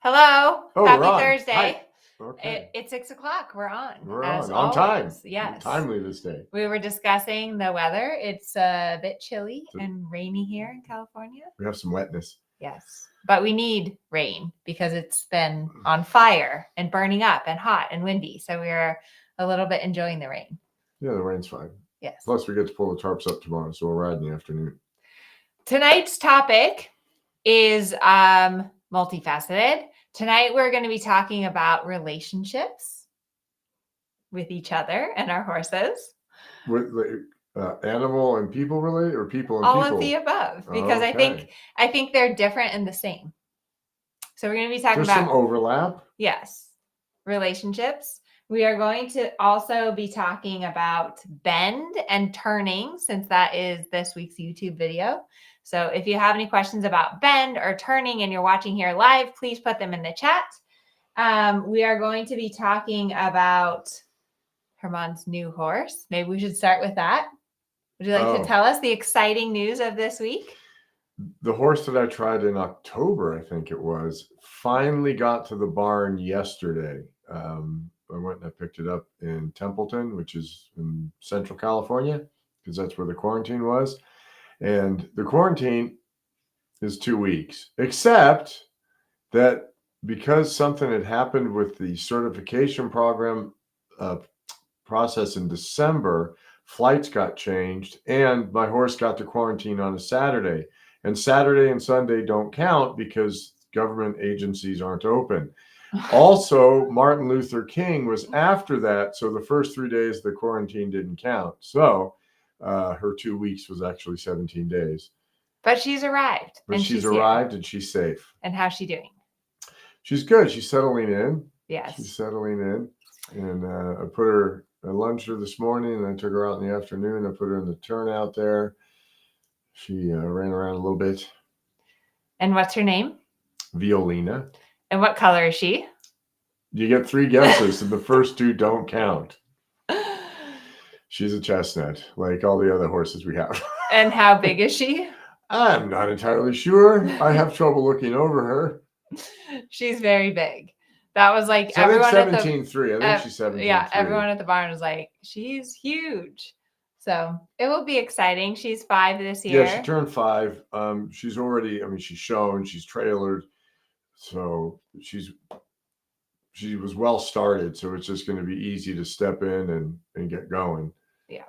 Hello. Oh, Happy we're on. Thursday. Hi. Okay. It's 6:00. We're on. We're as on time. always. Yes. Timely this day. We were discussing the weather. It's a bit chilly So- and rainy here in California. We have some wetness. Yes. But we need rain because it's been on fire and burning up and hot and windy. So we're a little bit enjoying the rain. Yeah, the rain's fine. Yes. Plus, we get to pull the tarps up tomorrow, so we'll ride in the afternoon. Tonight's topic is multifaceted. Tonight we're going to be talking about relationships with each other and our horses. With animal and people related, or people and All people? of the above, because Okay. I think they're different and the same. So we're going to be talking There's about some overlap. yes, relationships. We are going to also be talking about bend and turning, since that is this week's YouTube video. So if you have any questions about bend or turning and you're watching here live, please put them in the chat. We are going to be talking about Herman's new horse. Maybe we should start with that. Would you like to tell us the exciting news of this week? The horse that I tried in October, I think it was, finally got to the barn yesterday. I went and I picked it up in Templeton, which is in Central California, because that's where the quarantine was. And the quarantine is 2 weeks, except that because something had happened with the certification program process in December, flights got changed, and my horse got to quarantine on a Saturday. And Saturday and Sunday don't count because government agencies aren't open. Also, Martin Luther King was after that, so the first 3 days of the quarantine didn't count. So her 2 weeks was actually 17 days. But she's arrived. But and she's arrived and she's safe. And how's she doing? She's good. She's settling in. Yes. She's settling in. And I lunged her this morning, and I took her out in the afternoon. I put her in the turnout there. She ran around a little bit. And what's her name? Violina. And what color is she? You get 3 guesses, and the first 2 don't count. She's a chestnut, like all the other horses we have. And how big is she? I'm not entirely sure. I have trouble looking over her. She's very big. That was like so everyone I think 17.3. I think she's 17.3. Yeah, everyone at the barn was like, she's huge. So it will be exciting. She's 5 this year. Yeah, she turned 5. She's already, she's shown, she's trailered. So she was well started. So it's just going to be easy to step in and get going. Yeah.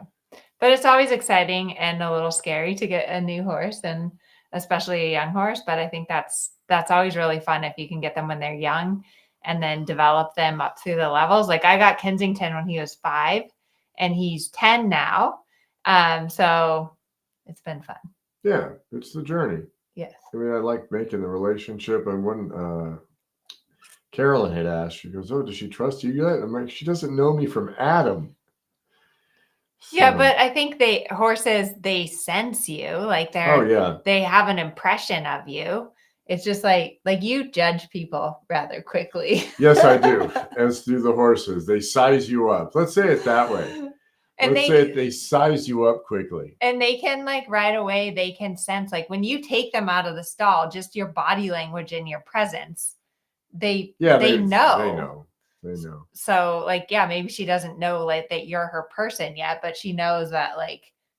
But it's always exciting and a little scary to get a new horse, and especially a young horse. But I think that's always really fun if you can get them when they're young and then develop them up through the levels. Like I got Kensington when he was 5 and he's 10 now. So it's been fun. Yeah, it's the journey. Yes. I like making the relationship. And when Carolyn had asked, she goes, "Oh, does she trust you yet?" I'm like, she doesn't know me from Adam. So. Yeah, but I think horses sense you. Like they have an impression of you. It's just like you judge people rather quickly. Yes, I do. As do the horses. They size you up. Let's say it that way. And they size you up quickly. And they can right away, they can sense when you take them out of the stall, just your body language and your presence, they know. They know. So maybe she doesn't know that you're her person yet, but she knows that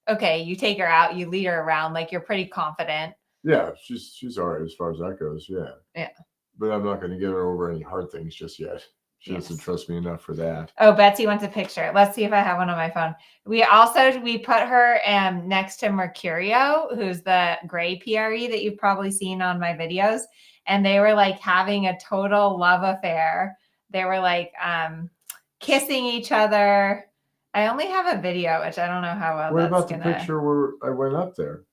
okay, you take her out, you lead her around, you're pretty confident. Yeah, she's all right as far as that goes. Yeah. Yeah. But I'm not going to get her over any hard things just yet. She doesn't trust me enough for that. Oh, Betsy wants a picture. Let's see if I have one on my phone. We put her next to Mercurio, who's the gray PRE that you've probably seen on my videos. And they were having a total love affair. They were kissing each other. I only have a video, which I don't know how well what about the picture where I went up there?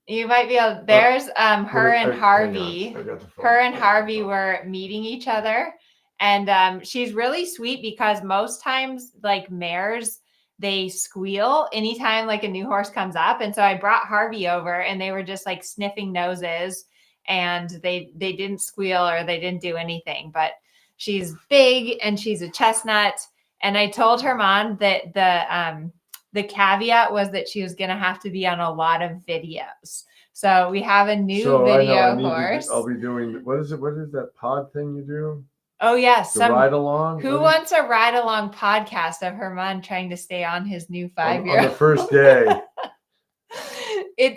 You might be able. There's her and Harvey. Her and Harvey were meeting each other, and she's really sweet because most times mares, they squeal anytime a new horse comes up, and so I brought Harvey over, and they were just sniffing noses, and they didn't squeal or they didn't do anything. But she's big and she's a chestnut, and I told her mom that the caveat was that she was going to have to be on a lot of videos. So we have a new video horse. I'll be doing, what is it? What is that pod thing you do? Oh yes, the ride along. Who wants a ride along podcast of Herman trying to stay on his new 5-year on the first day?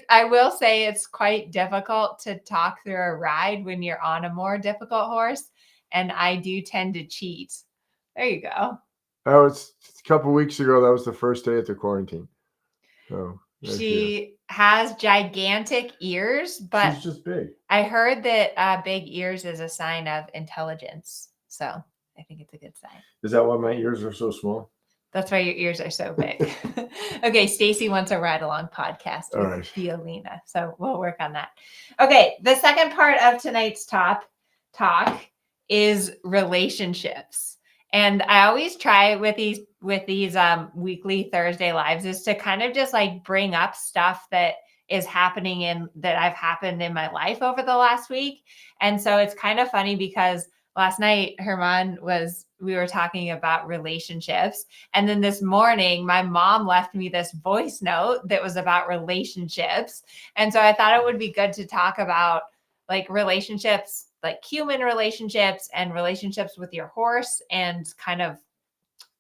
I will say it's quite difficult to talk through a ride when you're on a more difficult horse, and I do tend to cheat. There you go. Oh, it's a couple of weeks ago. That was the first day at the quarantine. So she has gigantic ears, but she's just big. I heard that big ears is a sign of intelligence. So I think it's a good sign. Is that why my ears are so small? That's why your ears are so big. Okay, Stacy wants a ride along podcast with Fiolina. So we'll work on that. Okay, the second part of tonight's talk is relationships. And I always try with these weekly Thursday lives is to kind of just like bring up stuff that is happening that I've happened in my life over the last week. And so it's kind of funny because last night, Herman we were talking about relationships. And then this morning, my mom left me this voice note that was about relationships. And so I thought it would be good to talk about like relationships, like human relationships and relationships with your horse, and kind of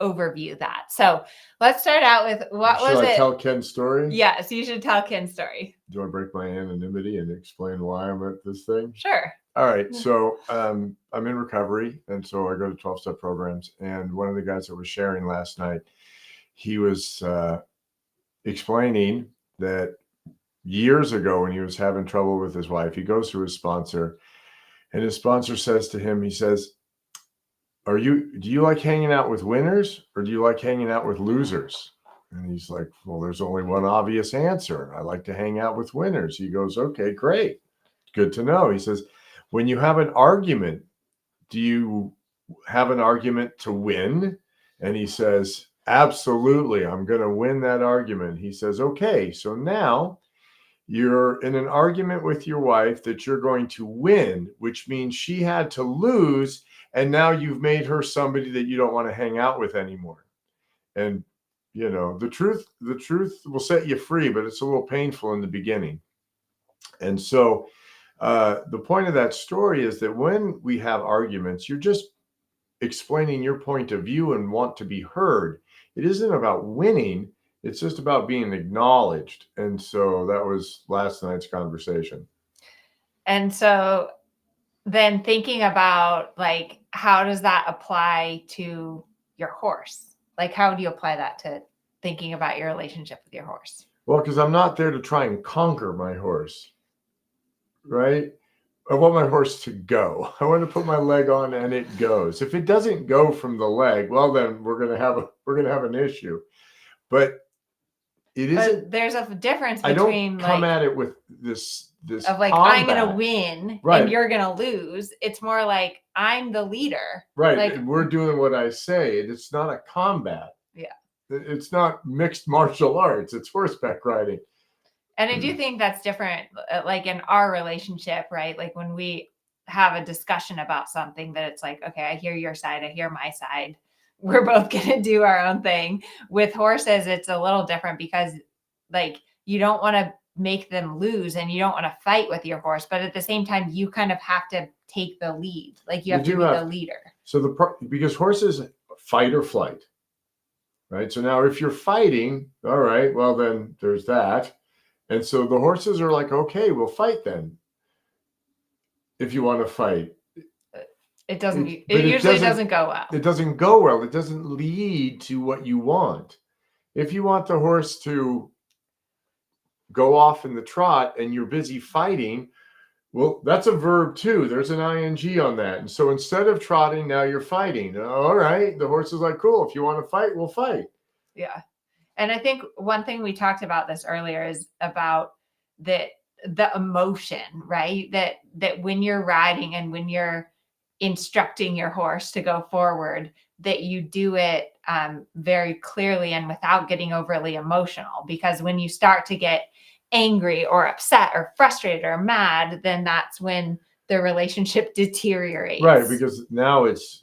overview that. So let's start out with Should I tell Ken's story? Yes, you should tell Ken's story. Do I break my anonymity and explain why I'm at this thing? Sure. All right. So I'm in recovery. And so I go to 12-step programs. And one of the guys that was sharing last night, he was explaining that years ago when he was having trouble with his wife, he goes to his sponsor, and his sponsor says to him, he says, do you like hanging out with winners or do you like hanging out with losers? And he's like, well, there's only one obvious answer. I like to hang out with winners. He goes, okay, great. Good to know. He says, when you have an argument, do you have an argument to win? And he says, absolutely. I'm going to win that argument. He says, okay, so now you're in an argument with your wife that you're going to win, which means she had to lose. And now you've made her somebody that you don't want to hang out with anymore. And, you know, the truth will set you free, but it's a little painful in the beginning. And so the point of that story is that when we have arguments, you're just explaining your point of view and want to be heard. It isn't about winning. It's just about being acknowledged. And so that was last night's conversation. And so then thinking about like, how does that apply to your horse? Like, how do you apply that to thinking about your relationship with your horse? Well, because I'm not there to try and conquer my horse, right? I want my horse to go. I want to put my leg on and it goes. If it doesn't go from the leg, well, then we're going to have an issue. But it isn't. There's a difference between I don't come at it with this of like combat. I'm going to win and you're going to lose. It's more like I'm the leader. Right. Like, and we're doing what I say. It's not a combat. Yeah. It's not mixed martial arts. It's horseback riding. And I do think that's different, like in our relationship, right? Like when we have a discussion about something that it's like, okay, I hear your side, I hear my side. We're both going to do our own thing. With horses, it's a little different because like you don't want to make them lose and you don't want to fight with your horse. But at the same time, you kind of have to take the lead. Like you have to be the leader. So because horses fight or flight, right? So now if you're fighting, all right, well, then there's that. And so the horses are like, okay, we'll fight then. If you want to fight. It usually doesn't go well. It doesn't go well. It doesn't lead to what you want. If you want the horse to go off in the trot and you're busy fighting, well, that's a verb too. There's an ing on that. And so instead of trotting, now you're fighting. All right. The horse is like, cool. If you want to fight, we'll fight. Yeah. And I think one thing we talked about this earlier is about the emotion, right? That when you're riding and when you're instructing your horse to go forward, that you do it very clearly and without getting overly emotional. Because when you start to get angry or upset or frustrated or mad, then that's when the relationship deteriorates. Right, because now it's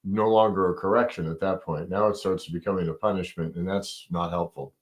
no longer a correction at that point. Now it starts becoming a punishment, and that's not helpful.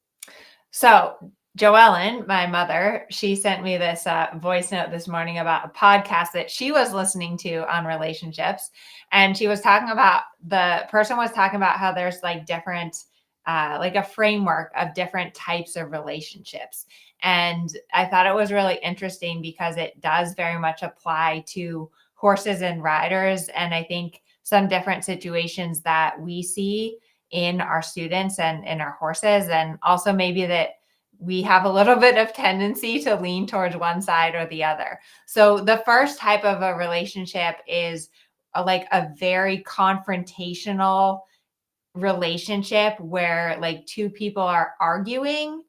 So Joellen, my mother, she sent me this voice note this morning about a podcast that she was listening to on relationships. And she was talking about, the person was talking about how there's like different, like a framework of different types of relationships. And I thought it was really interesting because it does very much apply to horses and riders. And I think some different situations that we see in our students and in our horses, and also maybe that we have a little bit of tendency to lean towards one side or the other. So the first type of a relationship is like a very confrontational relationship where like two people are arguing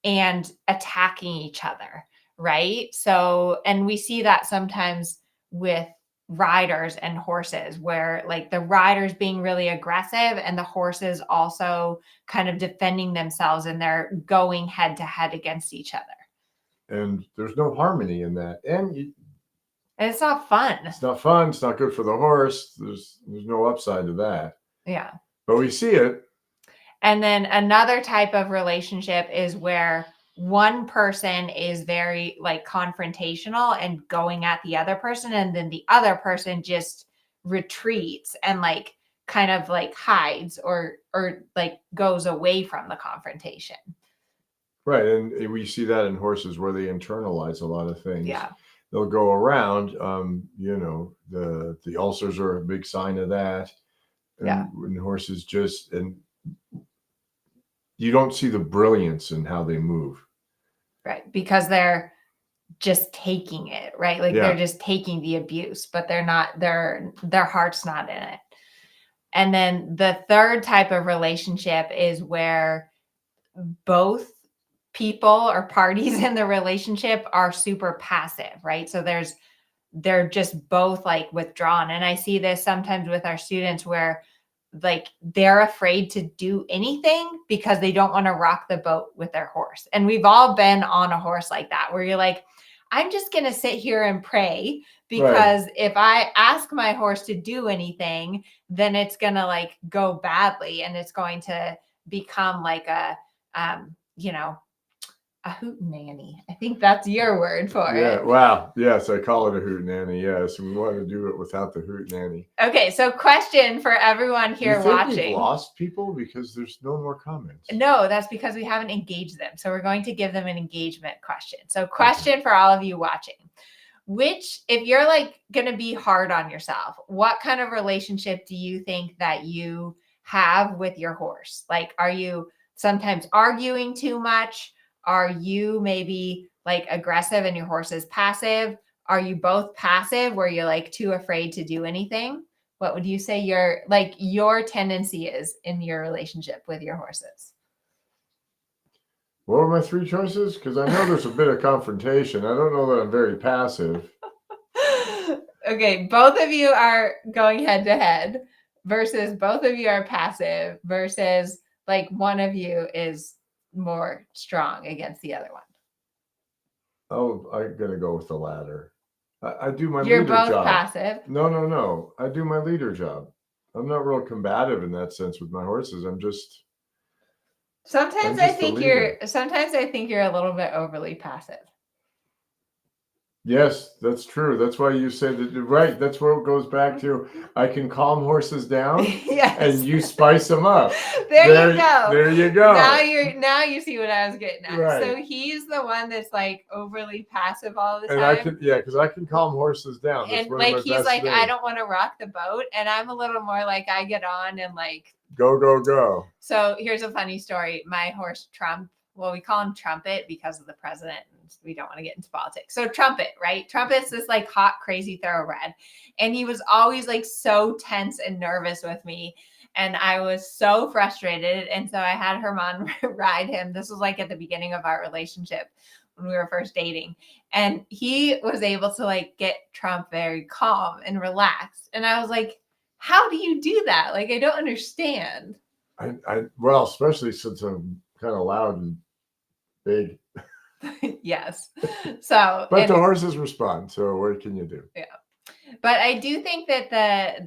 and attacking each other, right? So, and we see that sometimes with riders and horses where like the riders being really aggressive and the horses also kind of defending themselves and they're going head to head against each other. And there's no harmony in that. And it's not fun. It's not fun. It's not good for the horse. There's no upside to that. Yeah. But we see it. And then another type of relationship is where one person is very like confrontational and going at the other person, and then the other person just retreats and like kind of like hides or like goes away from the confrontation. Right. And we see that in horses where they internalize a lot of things. Yeah. They'll go around, the ulcers are a big sign of that. And yeah. When horses just, and you don't see the brilliance in how they move. Right. Because they're just taking it, right? Like they're just taking the abuse, but they're not, their heart's not in it. And then the third type of relationship is where both people or parties in the relationship are super passive, right? So they're just both like withdrawn. And I see this sometimes with our students where like they're afraid to do anything because they don't want to rock the boat with their horse. And we've all been on a horse like that, where you're like, I'm just going to sit here and pray because if I ask my horse to do anything, then it's going to like go badly and it's going to become like a hootenanny. I think that's your word for it. Yeah. Wow. Yes, I call it a hootenanny. Yes, we want to do it without the hootenanny. Okay, so question for everyone here watching. We've lost people because there's no more comments. No, that's because we haven't engaged them. So we're going to give them an engagement question. So question for all of you watching. If you're like going to be hard on yourself, what kind of relationship do you think that you have with your horse? Like, are you sometimes arguing too much? Are you maybe like aggressive and your horse is passive? Are you both passive where you're like too afraid to do anything? What would you say your tendency is in your relationship with your horses? What were my three choices? Because I know there's a bit of confrontation. I don't know that I'm very passive. Okay, both of you are going head to head versus both of you are passive versus like one of you is more strong against the other one. Oh, I'm going to go with the latter. I do my You're leader both job. passive. No. I do my leader job. I'm not real combative in that sense with my horses. Sometimes I think you're a little bit overly passive. Yes, that's true. That's why you said that, right? That's where it goes back to. I can calm horses down, yes. And you spice them up. There you go. There you go. Now you see what I was getting at. Right. So he's the one that's like overly passive all the time. And because I can calm horses down. That's and like he's like, I don't want to rock the boat, and I'm a little more like I get on and like go. So here's a funny story. My horse Trump. Well, we call him Trumpet because of the president, and we don't want to get into politics. So Trumpet, right? Trumpet's this like hot, crazy thoroughbred. And he was always like so tense and nervous with me. And I was so frustrated. And so I had Herman ride him. This was like at the beginning of our relationship when we were first dating. And he was able to like get Trump very calm and relaxed. And I was like, how do you do that? Like, I don't understand. Well, especially since I'm kind of loud and big. Yes. So but the horses respond, so what can you do? Yeah. But I do think that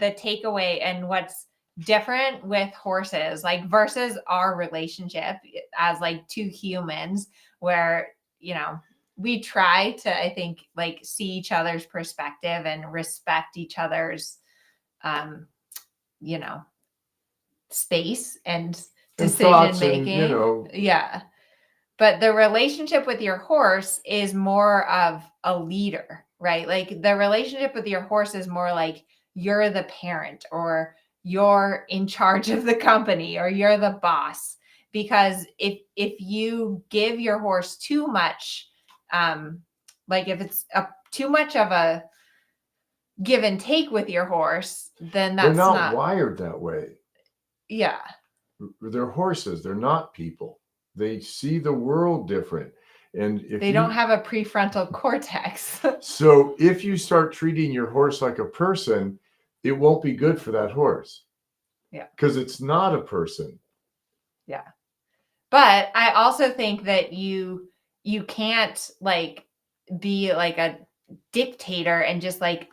the takeaway and what's different with horses, like versus our relationship as like two humans, where, you know, we try to, I think, like see each other's perspective and respect each other's, you know, space and decision making. You know, yeah. But the relationship with your horse is more of a leader, right? Like the relationship with your horse is more like you're the parent, or you're in charge of the company, or you're the boss. Because if you give your horse too much, like if it's too much of a give and take with your horse, then that's they're not wired that way. Yeah. They're horses. They're not people. They see the world different. And if they don't have a prefrontal cortex. So if you start treating your horse like a person, it won't be good for that horse. Yeah. Because it's not a person. Yeah. But I also think that you can't like be like a dictator and just like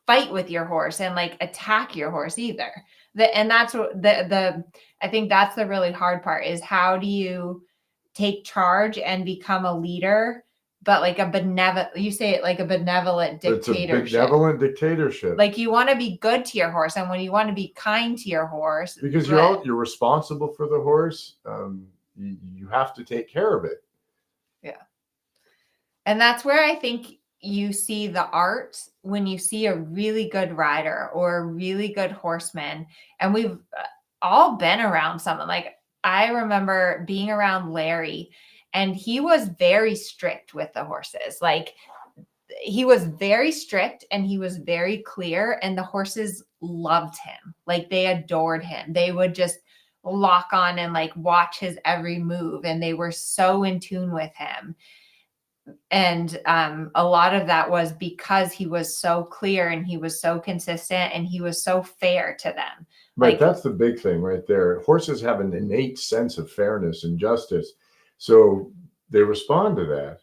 fight with your horse and like attack your horse either. And that's what I think that's the really hard part, is how do you take charge and become a leader, but like a benevolent, you say it like a benevolent dictatorship. It's a benevolent dictatorship. Like you want to be good to your horse, and when you want to be kind to your horse, because you're responsible for the horse. You have to take care of it. Yeah. And that's where I think you see the art when you see a really good rider or a really good horseman. And we've all been around someone. Like I remember being around Larry, and he was very strict with the horses. Like he was very strict and he was very clear, and the horses loved him. Like they adored him. They would just lock on and like watch his every move, and they were so in tune with him. And a lot of that was because he was so clear and he was so consistent and he was so fair to them. Right. Like, that's the big thing right there. Horses have an innate sense of fairness and justice. So they respond to that.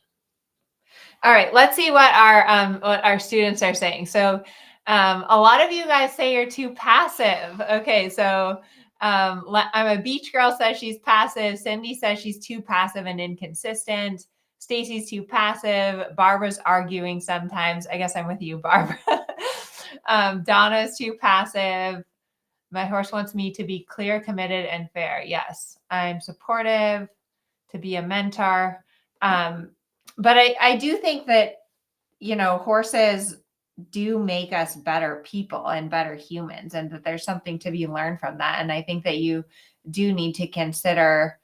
All right. Let's see what our students are saying. So a lot of you guys say you're too passive. Okay. So I'm a beach girl says she's passive. Cindy says she's too passive and inconsistent. Stacy's too passive. Barbara's arguing sometimes. I guess I'm with you, Barbara. Donna's too passive. My horse wants me to be clear, committed, and fair. Yes, I'm supportive, to be a mentor. But I do think that, you know, horses do make us better people and better humans, and that there's something to be learned from that. And I think that you do need to consider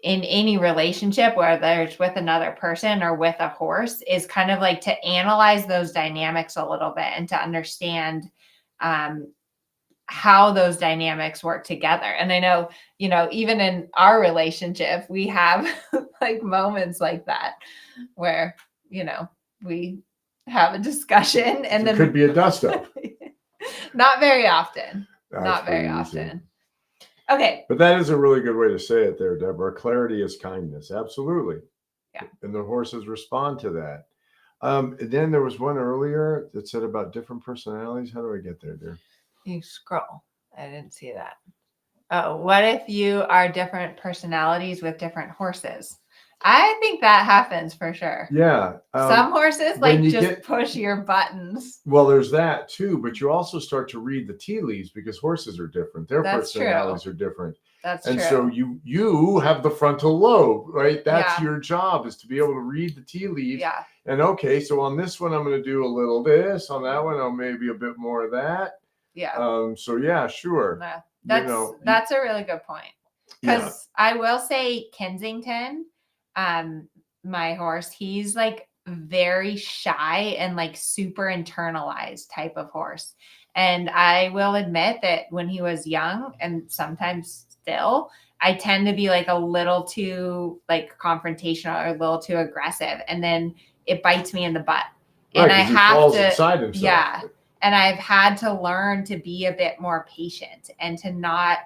in any relationship, whether it's with another person or with a horse, is kind of like to analyze those dynamics a little bit and to understand how those dynamics work together. And I know, you know, even in our relationship, we have like moments like that where, you know, we have a discussion and then it could be a dust up. Not very often. Not very often. Okay. But that is a really good way to say it there, Deborah. Clarity is kindness. Absolutely. Yeah. And the horses respond to that. And then there was one earlier that said about different personalities. How do I get there, dear? You scroll. I didn't see that. Oh, what if you are different personalities with different horses? I think that happens for sure. Yeah. Some horses like just push your buttons. Well, there's that too, but you also start to read the tea leaves because horses are different. Their personalities are different. That's true. And so you have the frontal lobe, right? That's your job, is to be able to read the tea leaves. Yeah. And okay, so on this one, I'm going to do a little this. On that one, I'll maybe a bit more of that. Yeah. So yeah, sure. That's a really good point. Because I will say Kensington, my horse, he's like very shy and like super internalized type of horse. And I will admit that when he was young, and sometimes still, I tend to be like a little too like confrontational or a little too aggressive, and then it bites me in the butt. And I have to, yeah. And I've had to learn to be a bit more patient and to not,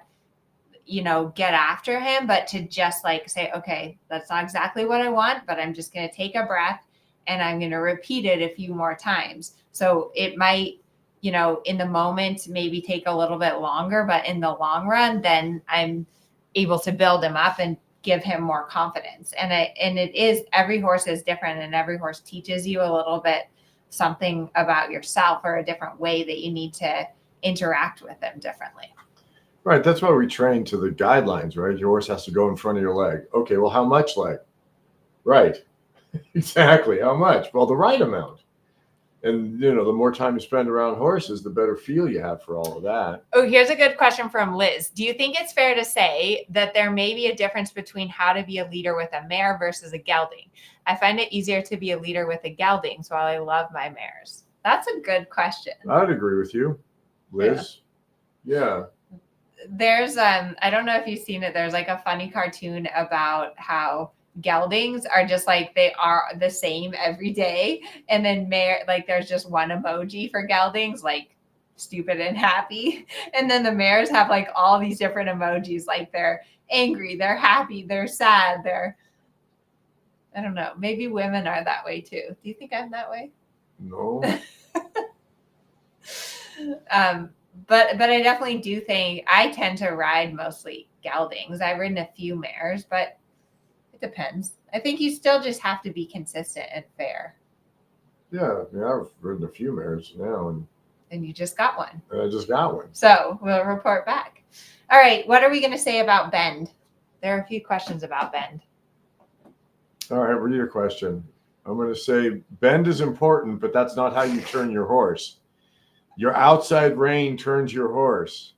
you know, get after him, but to just like say, okay, that's not exactly what I want, but I'm just going to take a breath and I'm going to repeat it a few more times. So it might, you know, in the moment, maybe take a little bit longer, but in the long run, then I'm able to build him up and give him more confidence. And it is, every horse is different, and every horse teaches you a little bit something about yourself, or a different way that you need to interact with them differently. Right. That's why we train to the guidelines, right? Your horse has to go in front of your leg. Okay. Well, how much leg? Right. Exactly. How much? Well, the right amount. And, the more time you spend around horses, the better feel you have for all of that. Oh, here's a good question from Liz. Do you think it's fair to say that there may be a difference between how to be a leader with a mare versus a gelding? I find it easier to be a leader with a gelding, so I love my mares. That's a good question. I'd agree with you, Liz. Yeah. There's, I don't know if you've seen it. There's like a funny cartoon about how geldings are just like, they are the same every day. And then there's just one emoji for geldings, like stupid and happy. And then the mares have like all these different emojis, like they're angry, they're happy, they're sad, I don't know, maybe women are that way too. Do you think I'm that way? No. But I definitely do think I tend to ride mostly geldings. I've ridden a few mares, but it depends. I think you still just have to be consistent and fair. Yeah, I've ridden a few mares now, and you just got one. I just got one. So we'll report back. All right, what are we going to say about bend? There are a few questions about bend. All right, read your question. I'm going to say bend is important, but that's not how you turn your horse. Your outside rein turns your horse.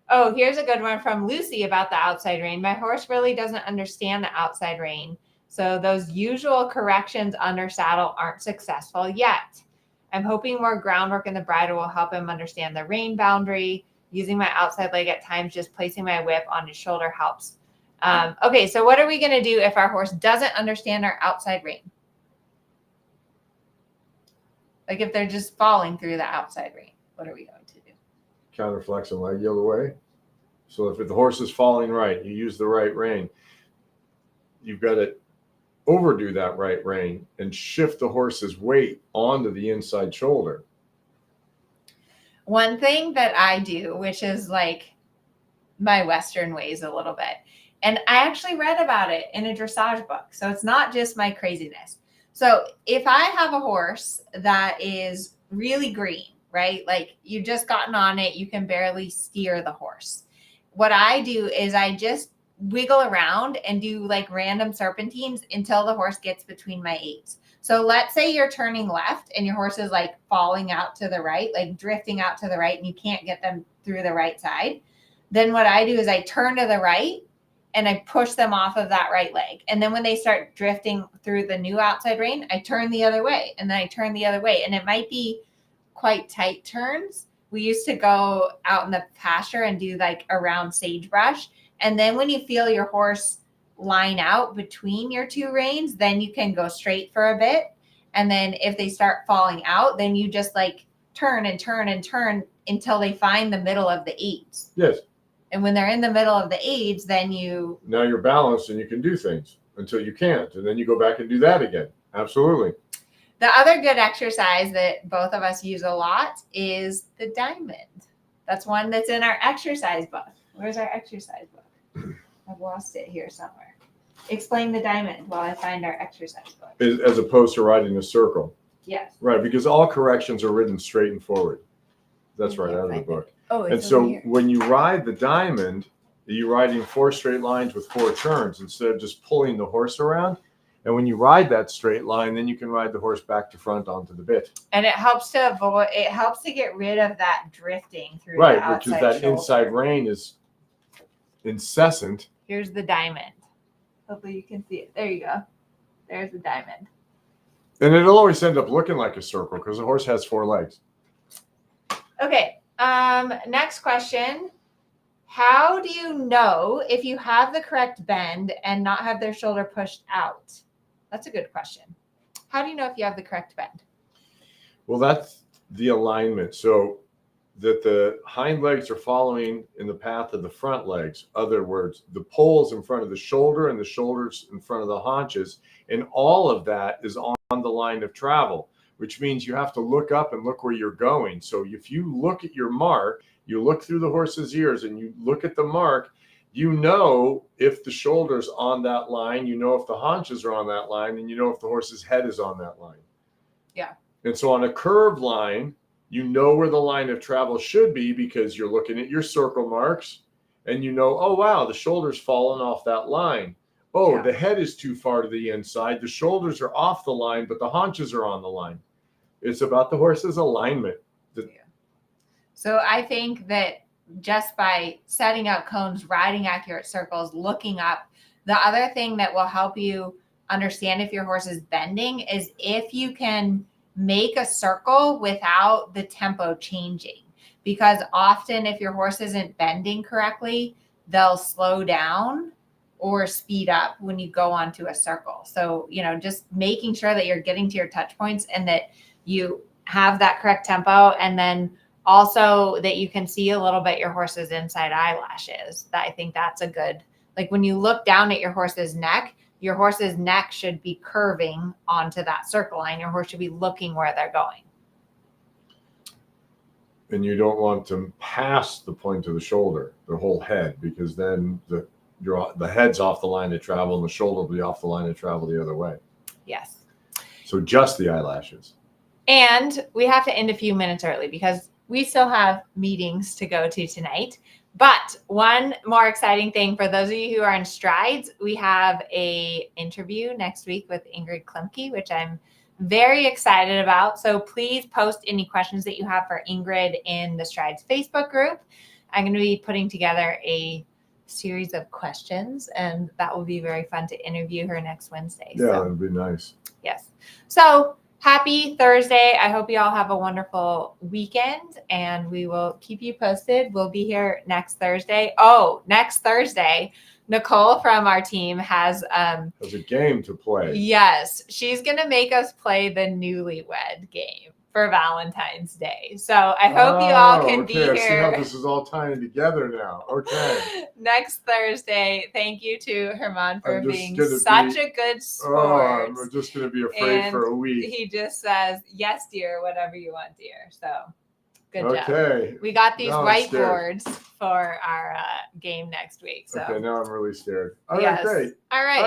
Oh, here's a good one from Lucy about the outside rein. My horse really doesn't understand the outside rein, so those usual corrections under saddle aren't successful yet. I'm hoping more groundwork in the bridle will help him understand the rein boundary. Using my outside leg at times, just placing my whip on his shoulder helps. Okay, so what are we going to do if our horse doesn't understand our outside rein? Like if they're just falling through the outside rein, what are we going to do? Counterflex and leg the other way. So if the horse is falling right, you use the right rein. You've got to overdo that right rein and shift the horse's weight onto the inside shoulder. One thing that I do, which is like my Western ways a little bit, and I actually read about it in a dressage book, so it's not just my craziness. So if I have a horse that is really green, right? Like you just gotten on it, you can barely steer the horse. What I do is I just wiggle around and do like random serpentines until the horse gets between my eights. So let's say you're turning left and your horse is like falling out to the right, like drifting out to the right, and you can't get them through the right side. Then what I do is I turn to the right and I push them off of that right leg. And then when they start drifting through the new outside rein, I turn the other way, and then I turn the other way. And it might be quite tight turns. We used to go out in the pasture and do like around sagebrush. And then when you feel your horse line out between your two reins, then you can go straight for a bit. And then if they start falling out, then you just like turn and turn and turn until they find the middle of the eights. Yes. And when they're in the middle of the eights, then now you're balanced and you can do things until you can't. And then you go back and do that again. Absolutely. The other good exercise that both of us use a lot is the diamond. That's one that's in our exercise book. Where's our exercise book? I've lost it here somewhere. Explain the diamond while I find our exercise book. As opposed to riding a circle. Yes. Right, because all corrections are written straight and forward. That's right out of the book. Oh, and so when you ride the diamond, you're riding 4 straight lines with 4 turns instead of just pulling the horse around. And when you ride that straight line, then you can ride the horse back to front onto the bit. And it helps to get rid of that drifting through the outside which is that shoulder. Inside rein is incessant. Here's the diamond. Hopefully you can see it. There you go. There's the diamond. And it'll always end up looking like a circle because the horse has 4 legs. Okay. Next question. How do you know if you have the correct bend and not have their shoulder pushed out? That's a good question. How do you know if you have the correct bend? Well, that's the alignment. So that the hind legs are following in the path of the front legs. Other words, the pole's in front of the shoulder and the shoulders in front of the haunches. And all of that is on the line of travel, which means you have to look up and look where you're going. So if you look at your mark, you look through the horse's ears and you look at the mark, you know if the shoulder's on that line, you know if the haunches are on that line, and you know if the horse's head is on that line. Yeah. And so on a curved line, you know where the line of travel should be because you're looking at your circle marks and you know, oh, wow, the shoulder's fallen off that line. Oh, the head is too far to the inside. The shoulders are off the line, but the haunches are on the line. It's about the horse's alignment. So I think that just by setting out cones, riding accurate circles, looking up, the other thing that will help you understand if your horse is bending is if you can make a circle without the tempo changing. Because often if your horse isn't bending correctly, they'll slow down or speed up when you go onto a circle. So, just making sure that you're getting to your touch points and that you have that correct tempo, and then also that you can see a little bit your horse's inside eyelashes. I think that's a good, like when you look down at your horse's neck should be curving onto that circle line. Your horse should be looking where they're going. And you don't want to pass the point of the shoulder, the whole head, because then the head's off the line of travel and the shoulder will be off the line of travel the other way. Yes. So just the eyelashes. And we have to end a few minutes early because we still have meetings to go to tonight. But one more exciting thing for those of you who are in Strides, we have a interview next week with Ingrid Klimke, which I'm very excited about. So please post any questions that you have for Ingrid in the Strides Facebook group. I'm going to be putting together a series of questions, and that will be very fun to interview her next Wednesday. Yeah, that'd be nice. Yes. So happy Thursday. I hope you all have a wonderful weekend, and we will keep you posted. We'll be here next Thursday. Oh, next Thursday, Nicole from our team has a game to play. Yes. She's going to make us play the Newlywed Game for Valentine's Day. So I hope you all can be here. I see how this is all tying together now. Okay. Next Thursday. Thank you to Herman for being such a good sport. I'm just going to be afraid for a week. He just says, yes, dear, whatever you want, dear. So good job. Okay. We got these whiteboards for our game next week. So. Okay, now I'm really scared. All right, great. All right.